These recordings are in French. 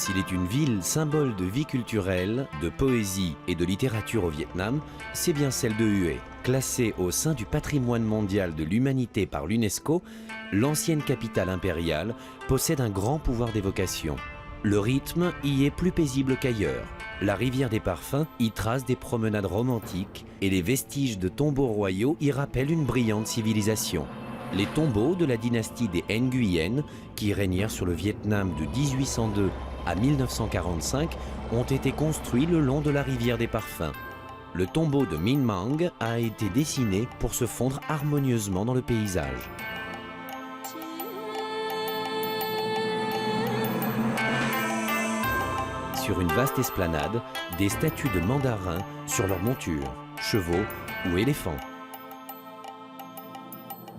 S'il est une ville symbole de vie culturelle, de poésie et de littérature au Vietnam, c'est bien celle de Hue. Classée au sein du patrimoine mondial de l'humanité par l'UNESCO, l'ancienne capitale impériale possède un grand pouvoir d'évocation. Le rythme y est plus paisible qu'ailleurs. La rivière des parfums y trace des promenades romantiques et les vestiges de tombeaux royaux y rappellent une brillante civilisation. Les tombeaux de la dynastie des Nguyen, qui régnèrent sur le Vietnam de 1802 à 1945, ont été construits le long de la rivière des parfums. Le tombeau de Minh Mang a été dessiné pour se fondre harmonieusement dans le paysage. Sur une vaste esplanade, des statues de mandarins sur leurs montures, chevaux ou éléphants.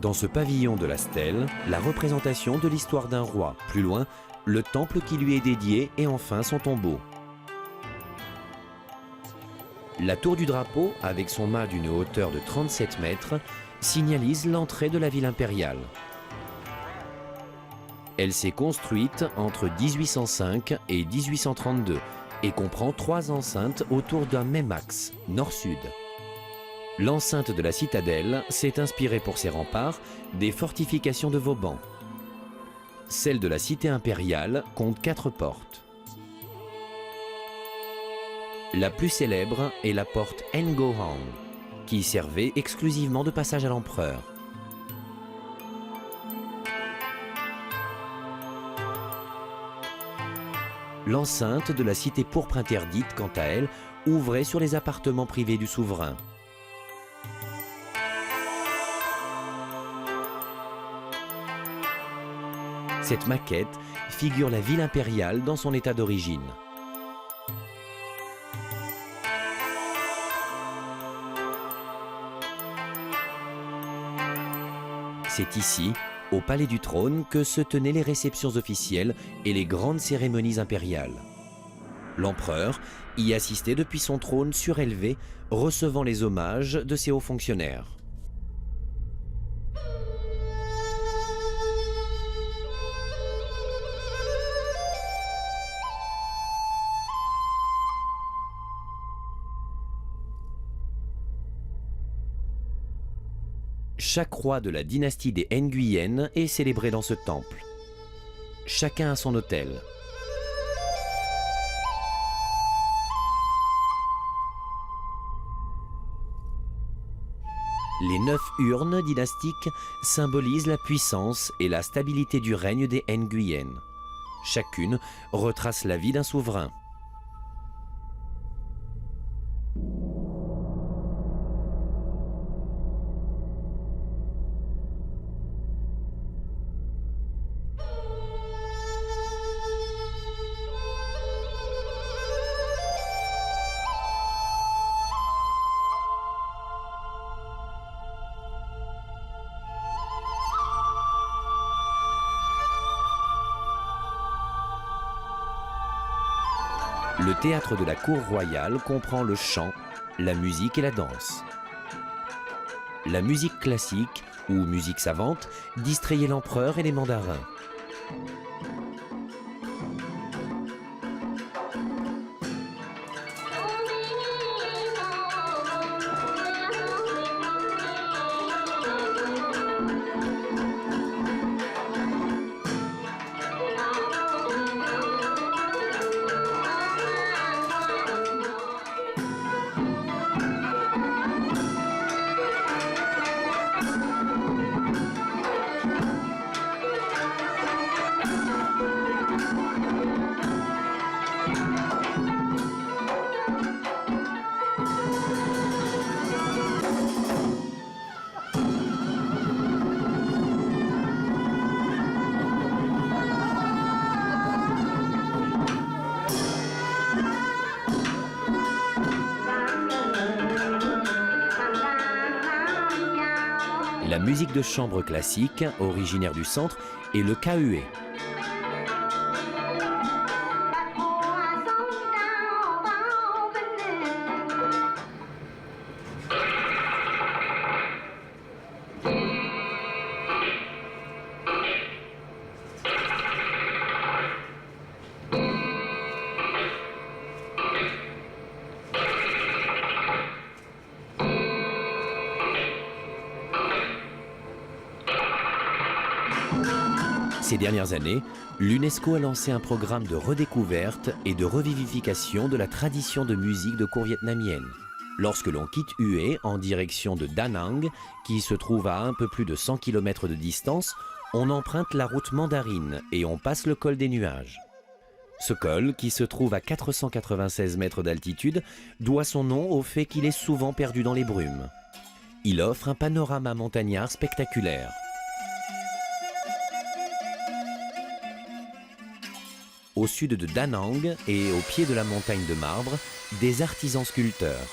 Dans ce pavillon de la stèle, la représentation de l'histoire d'un roi. Plus loin, le temple qui lui est dédié et enfin son tombeau. La tour du drapeau, avec son mât d'une hauteur de 37 mètres, signalise l'entrée de la ville impériale. Elle s'est construite entre 1805 et 1832 et comprend 3 enceintes autour d'un même axe, nord-sud. L'enceinte de la citadelle s'est inspirée pour ses remparts des fortifications de Vauban. Celle de la cité impériale compte 4 portes. La plus célèbre est la porte Ngo Hang, qui servait exclusivement de passage à l'empereur. L'enceinte de la cité pourpre interdite, quant à elle, ouvrait sur les appartements privés du souverain. Cette maquette figure la ville impériale dans son état d'origine. C'est ici, au Palais du Trône, que se tenaient les réceptions officielles et les grandes cérémonies impériales. L'empereur y assistait depuis son trône surélevé, recevant les hommages de ses hauts fonctionnaires. Chaque roi de la dynastie des Nguyen est célébré dans ce temple. Chacun a son autel. Les 9 urnes dynastiques symbolisent la puissance et la stabilité du règne des Nguyen. Chacune retrace la vie d'un souverain. Le théâtre de la cour royale comprend le chant, la musique et la danse. La musique classique, ou musique savante, distrayait l'empereur et les mandarins. La musique de chambre classique, originaire du centre, est le Kue. Ces dernières années, l'UNESCO a lancé un programme de redécouverte et de revivification de la tradition de musique de cour vietnamienne. Lorsque l'on quitte Hue en direction de Da Nang, qui se trouve à un peu plus de 100 km de distance, on emprunte la route mandarine et on passe le col des Nuages. Ce col, qui se trouve à 496 mètres d'altitude, doit son nom au fait qu'il est souvent perdu dans les brumes. Il offre un panorama montagnard spectaculaire. Au sud de Da Nang et au pied de la montagne de marbre, des artisans sculpteurs.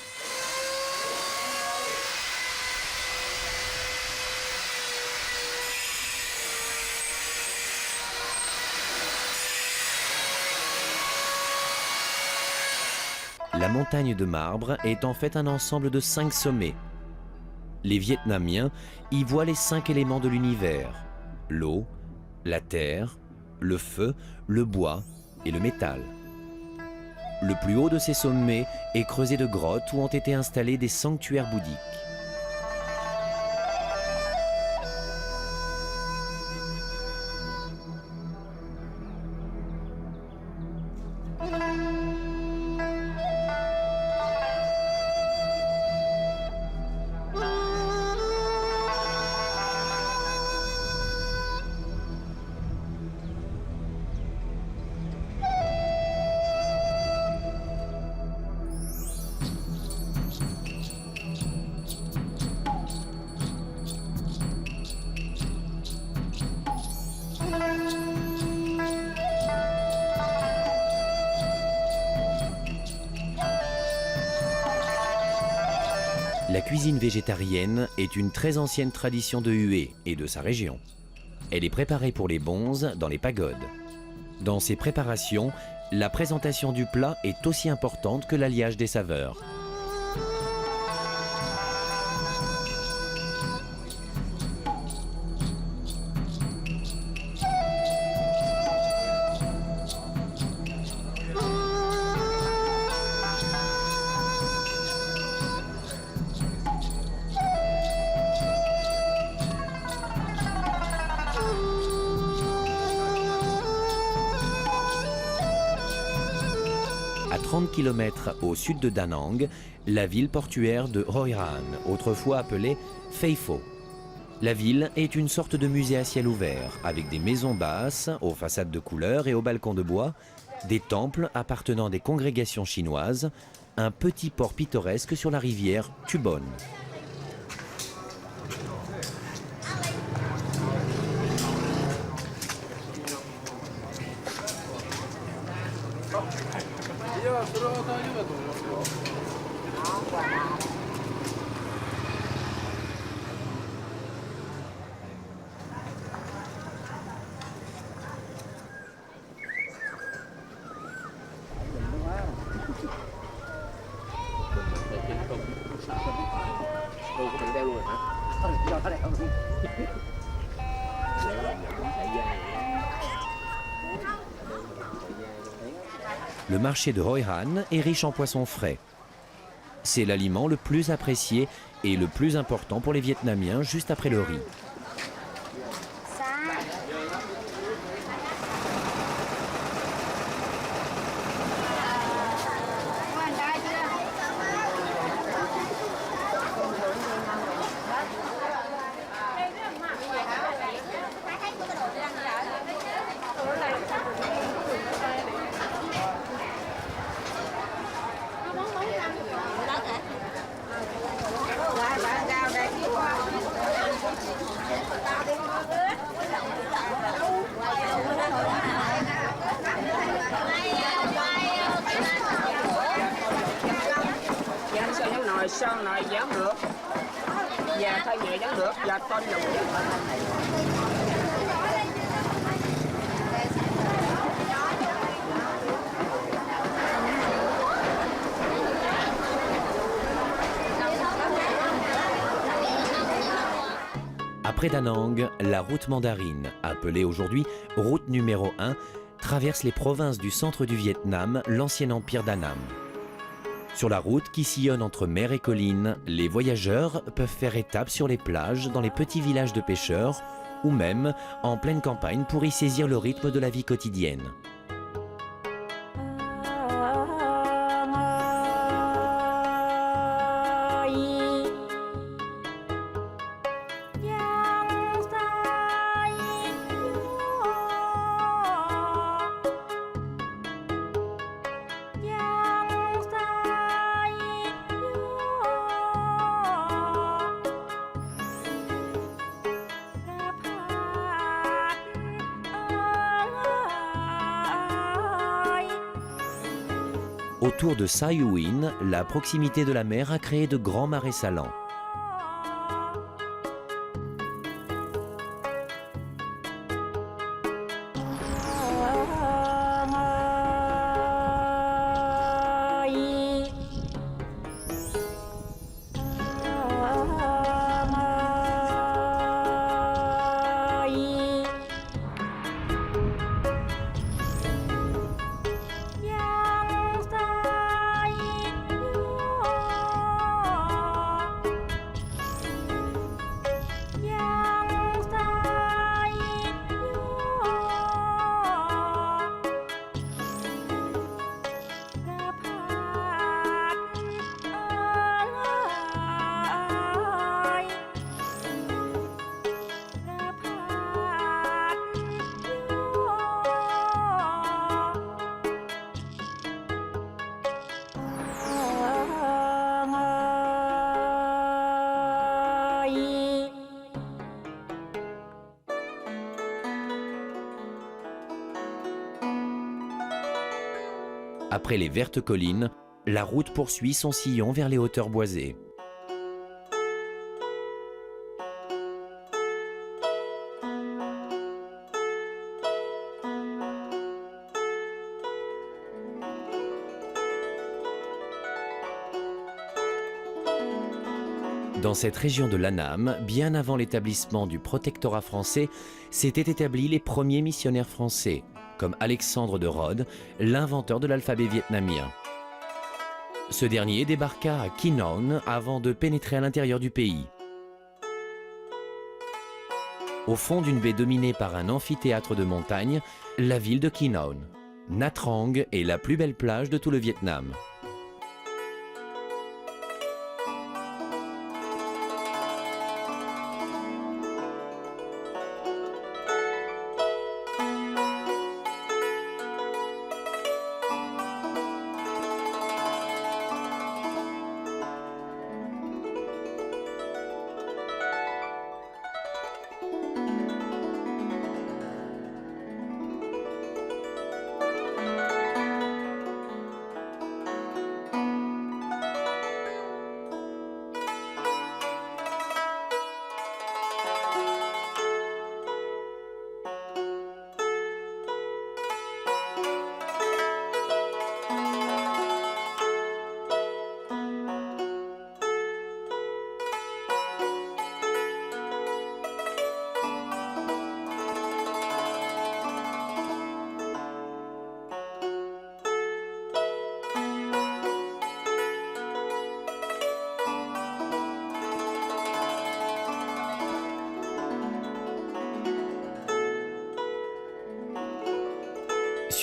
La montagne de marbre est en fait un ensemble de 5 sommets. Les Vietnamiens y voient les 5 éléments de l'univers: l'eau, la terre, le feu, le bois et le métal. Le plus haut de ces sommets est creusé de grottes où ont été installés des sanctuaires bouddhiques. La cuisine végétarienne est une très ancienne tradition de Hue et de sa région. Elle est préparée pour les bonzes dans les pagodes. Dans ces préparations, la présentation du plat est aussi importante que l'alliage des saveurs. À 30 km au sud de Da Nang, la ville portuaire de Hoi An, autrefois appelée Phay Pho. La ville est une sorte de musée à ciel ouvert, avec des maisons basses, aux façades de couleur et aux balcons de bois, des temples appartenant à des congrégations chinoises, un petit port pittoresque sur la rivière Tu Bon. Le marché de Hoi An est riche en poissons frais. C'est l'aliment le plus apprécié et le plus important pour les Vietnamiens, juste après le riz. Sơn này dán được và thay nhẹ dán được và con dùng. Après Da Nang, la route mandarine, appelée aujourd'hui route numéro 1, traverse les provinces du centre du Vietnam, l'ancien empire d'Annam. Sur la route qui sillonne entre mer et collines, les voyageurs peuvent faire étape sur les plages, dans les petits villages de pêcheurs ou même en pleine campagne pour y saisir le rythme de la vie quotidienne. Autour de Sa Huyen, la proximité de la mer a créé de grands marais salants. Après les vertes collines, la route poursuit son sillon vers les hauteurs boisées. Dans cette région de l'Annam, bien avant l'établissement du protectorat français, s'étaient établis les premiers missionnaires français, comme Alexandre de Rhodes, l'inventeur de l'alphabet vietnamien. Ce dernier débarqua à Qui Non avant de pénétrer à l'intérieur du pays. Au fond d'une baie dominée par un amphithéâtre de montagne, la ville de Qui Non. Nha Trang est la plus belle plage de tout le Vietnam.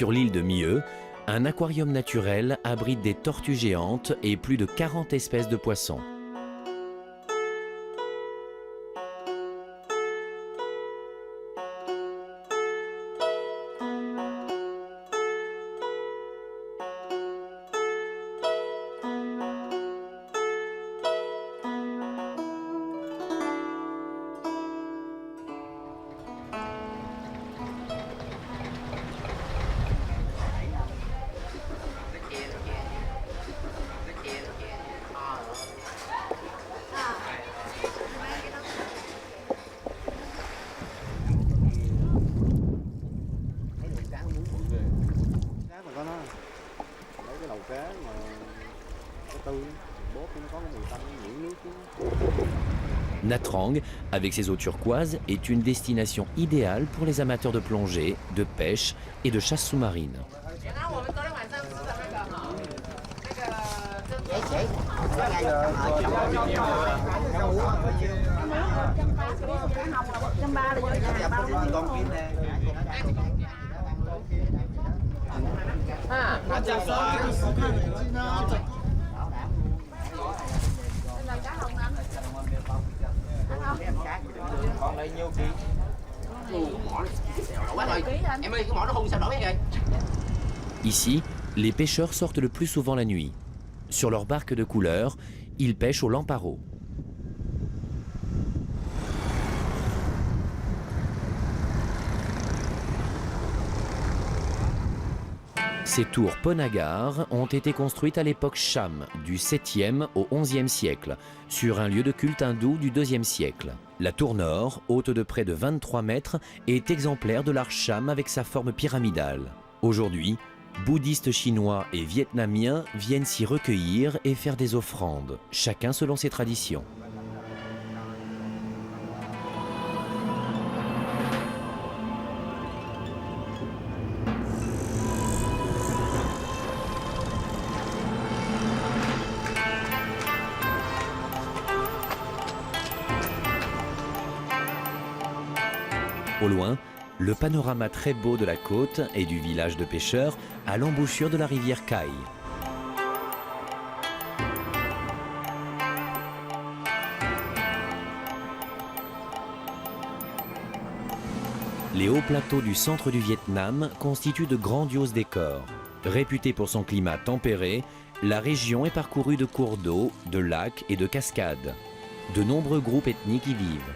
Sur l'île de Mieux, un aquarium naturel abrite des tortues géantes et plus de 40 espèces de poissons. Nha Trang, avec ses eaux turquoises, est une destination idéale pour les amateurs de plongée, de pêche et de chasse sous-marine. Còn đây nhiêu ký? Quá rồi. Em ơi, cái mỏ nó hung sao nổi vậy? Ici, les pêcheurs sortent le plus souvent la nuit. Sur leurs barques de couleur, ils pêchent aux lamparos. Ces tours Ponagar ont été construites à l'époque Cham, du 7e au 11e siècle, sur un lieu de culte hindou du 2e siècle. La tour nord, haute de près de 23 mètres, est exemplaire de l'art Cham avec sa forme pyramidale. Aujourd'hui, bouddhistes chinois et vietnamiens viennent s'y recueillir et faire des offrandes, chacun selon ses traditions. Au loin, le panorama très beau de la côte et du village de pêcheurs à l'embouchure de la rivière Kai. Les hauts plateaux du centre du Vietnam constituent de grandioses décors. Réputée pour son climat tempéré, la région est parcourue de cours d'eau, de lacs et de cascades. De nombreux groupes ethniques y vivent.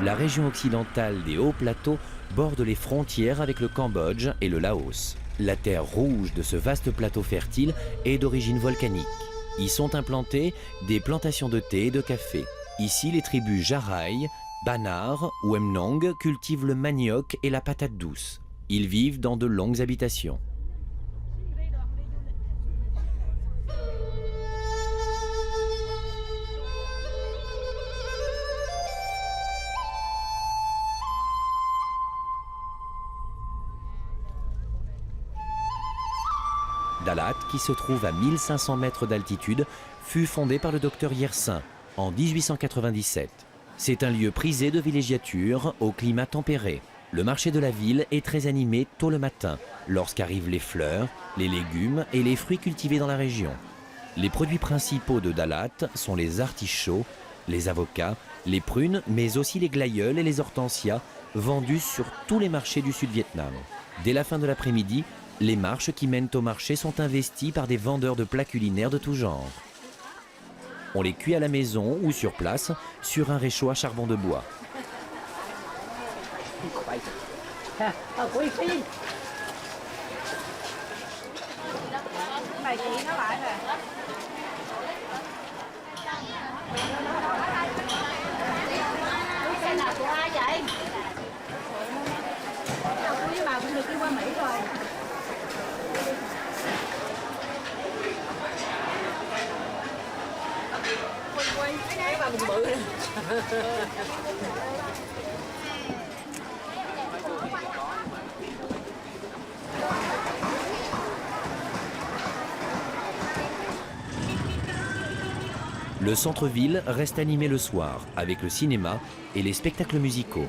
La région occidentale des hauts plateaux borde les frontières avec le Cambodge et le Laos. La terre rouge de ce vaste plateau fertile est d'origine volcanique. Y sont implantées des plantations de thé et de café. Ici, les tribus Jaraï, Banar ou Mnong cultivent le manioc et la patate douce. Ils vivent dans de longues habitations. Dalat, qui se trouve à 1500 mètres d'altitude, fut fondé par le docteur Yersin en 1897. C'est un lieu prisé de villégiature au climat tempéré. Le marché de la ville est très animé tôt le matin, lorsqu'arrivent les fleurs, les légumes et les fruits cultivés dans la région. Les produits principaux de Dalat sont les artichauts, les avocats, les prunes, mais aussi les glaïeuls et les hortensias, vendus sur tous les marchés du Sud-Vietnam. Dès la fin de l'après-midi, les marches qui mènent au marché sont investies par des vendeurs de plats culinaires de tout genre. On les cuit à la maison ou sur place, sur un réchaud à charbon de bois. Le centre-ville reste animé le soir avec le cinéma et les spectacles musicaux.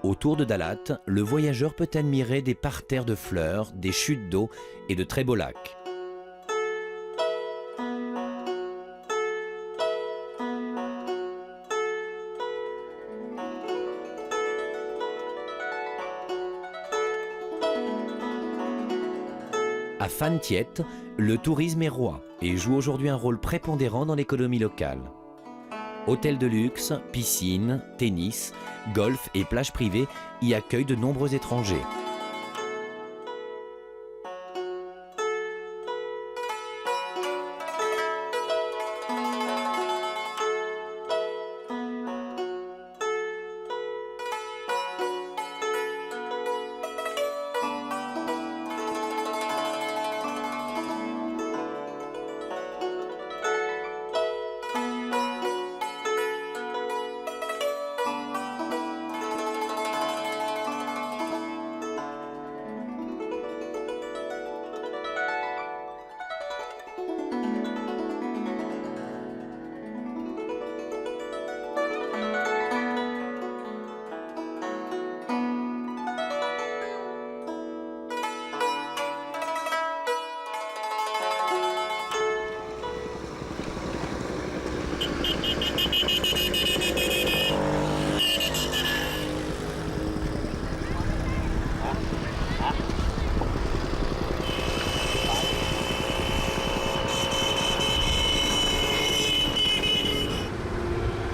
Autour de Dalat, le voyageur peut admirer des parterres de fleurs, des chutes d'eau et de très beaux lacs. À Phan Thiet, le tourisme est roi et joue aujourd'hui un rôle prépondérant dans l'économie locale. Hôtels de luxe, piscines, tennis, golf et plages privées y accueillent de nombreux étrangers.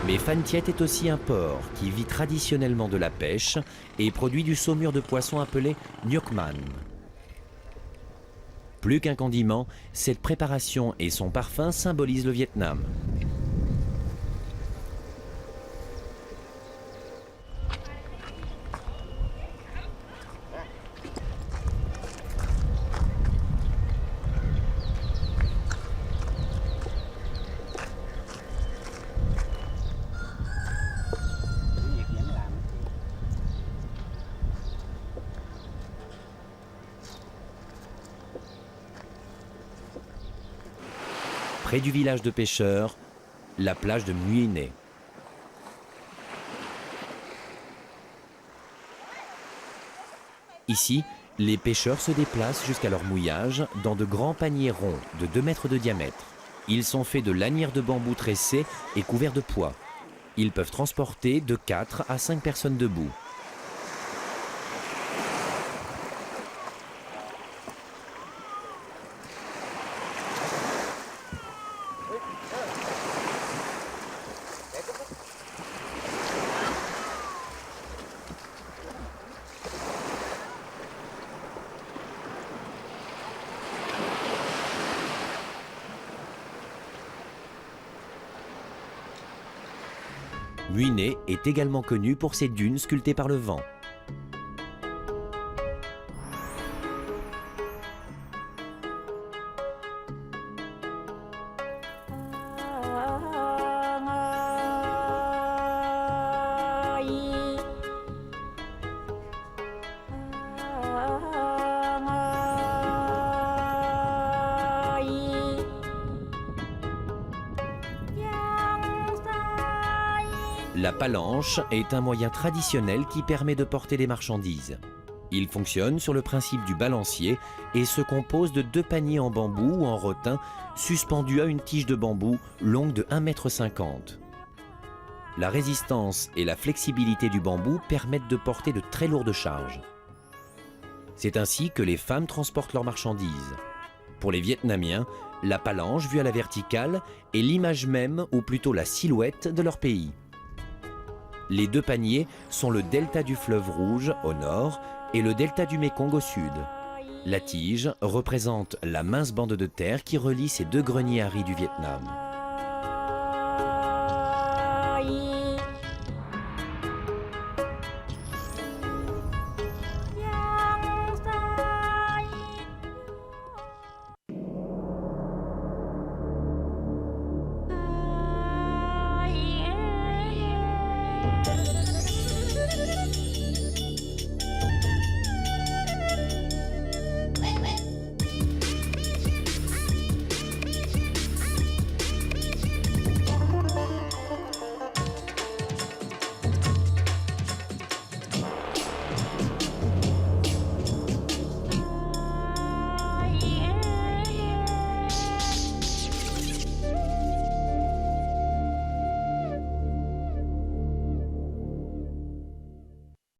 Mais Phan Thiet est aussi un port qui vit traditionnellement de la pêche et produit du saumur de poisson appelé Nuoc Man. Plus qu'un condiment, cette préparation et son parfum symbolisent le Vietnam. Près du village de pêcheurs, la plage de Mui Ne. Ici, les pêcheurs se déplacent jusqu'à leur mouillage dans de grands paniers ronds de 2 mètres de diamètre. Ils sont faits de lanières de bambou tressées et couverts de pois. Ils peuvent transporter de 4 à 5 personnes debout. Mui Ne est également connu pour ses dunes sculptées par le vent. La palanche est un moyen traditionnel qui permet de porter des marchandises. Il fonctionne sur le principe du balancier et se compose de 2 paniers en bambou ou en rotin suspendus à une tige de bambou longue de 1,50 m. La résistance et la flexibilité du bambou permettent de porter de très lourdes charges. C'est ainsi que les femmes transportent leurs marchandises. Pour les Vietnamiens, la palanche vue à la verticale est l'image même, ou plutôt la silhouette de leur pays. Les 2 paniers sont le delta du fleuve Rouge au nord et le delta du Mékong au sud. La tige représente la mince bande de terre qui relie ces 2 greniers à riz du Vietnam.